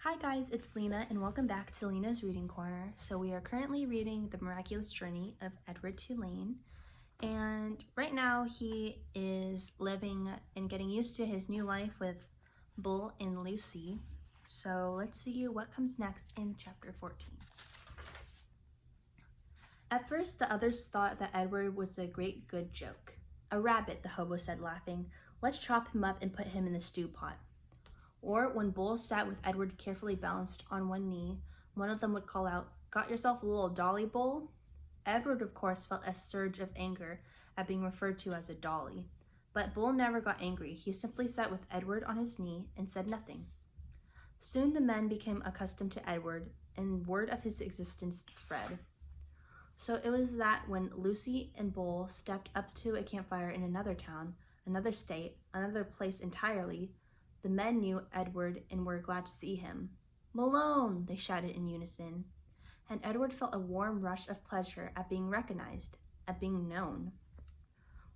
Hi guys, it's Lena and welcome back to Lena's Reading Corner. So we are currently reading The Miraculous Journey of Edward Tulane, and right now he is living and getting used to his new life with Bull and Lucy. So let's see what comes next in chapter 14. At first, the others thought that Edward was a great good joke. "A rabbit," the hobo said, laughing. "Let's chop him up and put him in the stew pot." Or when Bull sat with Edward carefully balanced on one knee, one of them would call out, "Got yourself a little dolly, Bull?" Edward, of course, felt a surge of anger at being referred to as a dolly. But Bull never got angry. He simply sat with Edward on his knee and said nothing. Soon the men became accustomed to Edward, and word of his existence spread. So it was that when Lucy and Bull stepped up to a campfire in another town, another state, another place entirely, the men knew Edward and were glad to see him. "Malone!" they shouted in unison. And Edward felt a warm rush of pleasure at being recognized, at being known.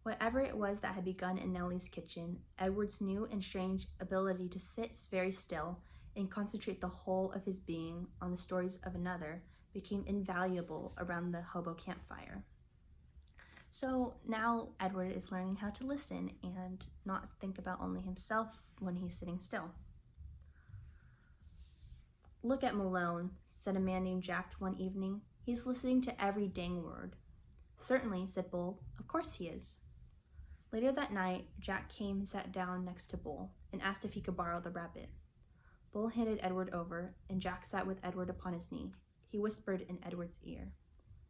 Whatever it was that had begun in Nellie's kitchen, Edward's new and strange ability to sit very still and concentrate the whole of his being on the stories of another became invaluable around the hobo campfire. So now Edward is learning how to listen and not think about only himself when he's sitting still. "Look at Malone," said a man named Jack one evening. "He's listening to every dang word." "Certainly," said Bull. "Of course he is." Later that night, Jack came and sat down next to Bull and asked if he could borrow the rabbit. Bull handed Edward over, and Jack sat with Edward upon his knee. He whispered in Edward's ear.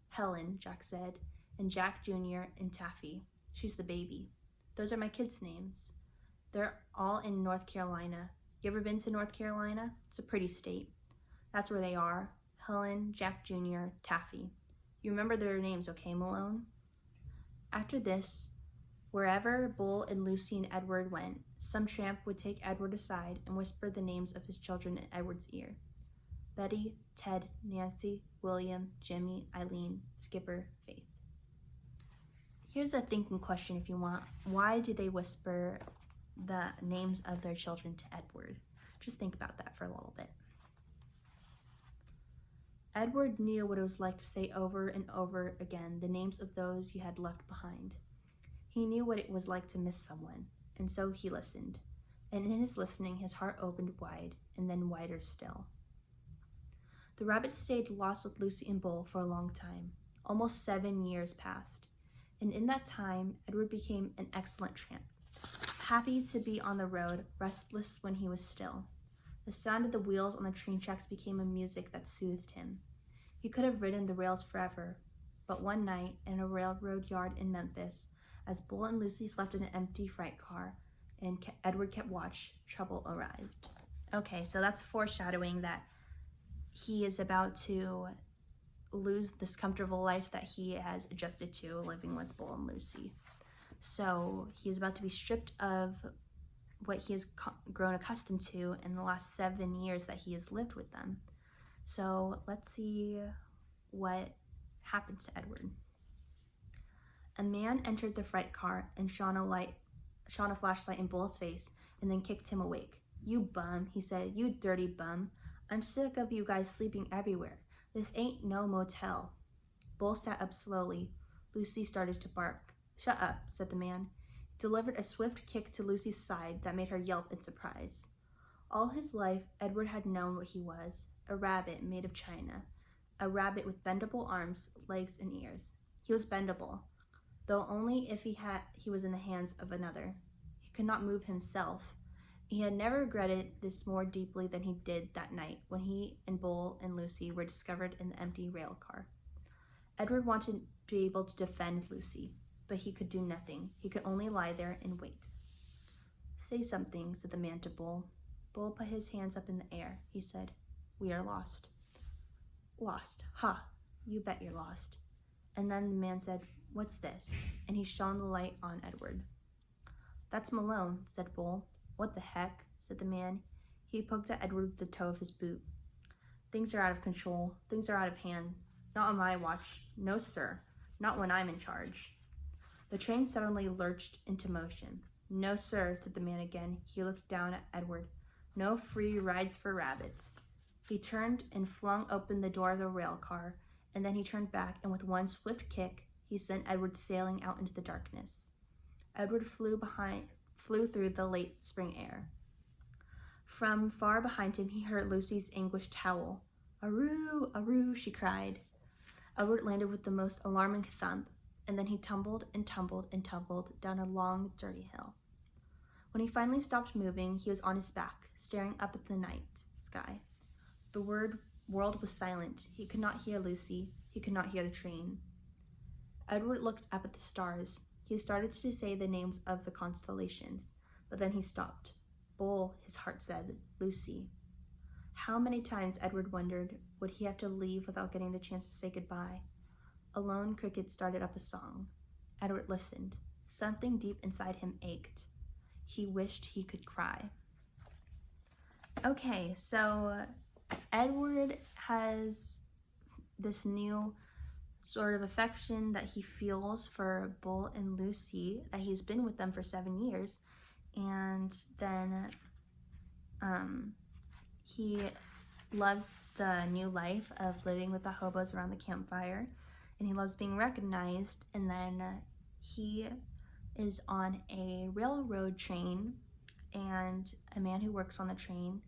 "Helen," Jack said, "and Jack Jr. and Taffy. She's the baby. Those are my kids' names. They're all in North Carolina. You ever been to North Carolina? It's a pretty state. That's where they are. Helen, Jack Jr., Taffy. You remember their names, okay, Malone?" After this, wherever Bull and Lucy and Edward went, some tramp would take Edward aside and whisper the names of his children in Edward's ear. Betty, Ted, Nancy, William, Jimmy, Eileen, Skipper, Faith. Here's a thinking question if you want. Why do they whisper the names of their children to Edward? Just think about that for a little bit. Edward knew what it was like to say over and over again the names of those he had left behind. He knew what it was like to miss someone, and so he listened. And in his listening, his heart opened wide, and then wider still. The rabbit stayed lost with Lucy and Bull for a long time. Almost 7 years passed, and in that time, Edward became an excellent tramp. Happy to be on the road, restless when he was still. The sound of the wheels on the train tracks became a music that soothed him. He could have ridden the rails forever, but one night in a railroad yard in Memphis, as Bull and Lucy slept in an empty freight car and Edward kept watch, trouble arrived. Okay, so that's foreshadowing that he is about to lose this comfortable life that he has adjusted to living with Bull and Lucy. So he is about to be stripped of what he has grown accustomed to in the last 7 years that he has lived with them. So let's see what happens to Edward. A man entered the freight car and shone a flashlight in Bull's face and then kicked him awake. "You bum," he said. "You dirty bum. I'm sick of you guys sleeping everywhere. This ain't no motel." Bull sat up slowly. Lucy started to bark. "Shut up," said the man. He delivered a swift kick to Lucy's side that made her yelp in surprise. All his life, Edward had known what he was, a rabbit made of china, a rabbit with bendable arms, legs, and ears. He was bendable, though only if he was in the hands of another. He could not move himself. He had never regretted this more deeply than he did that night when he and Bull and Lucy were discovered in the empty rail car. Edward wanted to be able to defend Lucy, but he could do nothing. He could only lie there and wait. "Say something," said the man to Bull. Bull put his hands up in the air. He said, "We are lost." "Lost? Ha! You bet you're lost." And then the man said, "What's this?" And he shone the light on Edward. "That's Malone," said Bull. "What the heck?" said the man. He poked at Edward with the toe of his boot. "Things are out of control. Things are out of hand. Not on my watch. No, sir. Not when I'm in charge." The train suddenly lurched into motion. "No, sir," said the man again. He looked down at Edward. "No free rides for rabbits." He turned and flung open the door of the rail car, and then he turned back, and with one swift kick, he sent Edward sailing out into the darkness. Edward flew through the late spring air. From far behind him, he heard Lucy's anguished howl. "Aroo, aroo," she cried. Edward landed with the most alarming thump, and then he tumbled and tumbled and tumbled down a long, dirty hill. When he finally stopped moving, he was on his back, staring up at the night sky. The world was silent. He could not hear Lucy. He could not hear the train. Edward looked up at the stars. He started to say the names of the constellations, but then he stopped. Bull, his heart said. Lucy. How many times, Edward wondered, would he have to leave without getting the chance to say goodbye? A lone cricket started up a song. Edward listened. Something deep inside him ached. He wished he could cry. Okay, so Edward has this new sort of affection that he feels for Bull and Lucy, that he's been with them for 7 years, and then he loves the new life of living with the hobos around the campfire, and he loves being recognized. And then he is on a railroad train, and a man who works on the train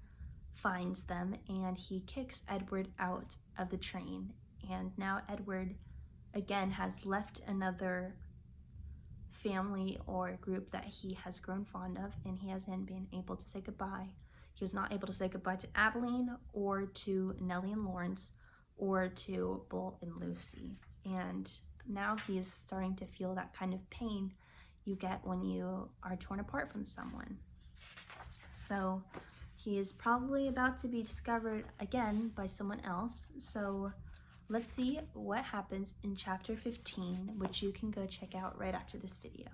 finds them, and he kicks Edward out of the train. And now Edward again has left another family or group that he has grown fond of, and he hasn't been able to say goodbye. He was not able to say goodbye to Abilene or to Nellie and Lawrence or to Bull and Lucy. And now he is starting to feel that kind of pain you get when you are torn apart from someone. So he is probably about to be discovered again by someone else. So let's see what happens in chapter 15, which you can go check out right after this video.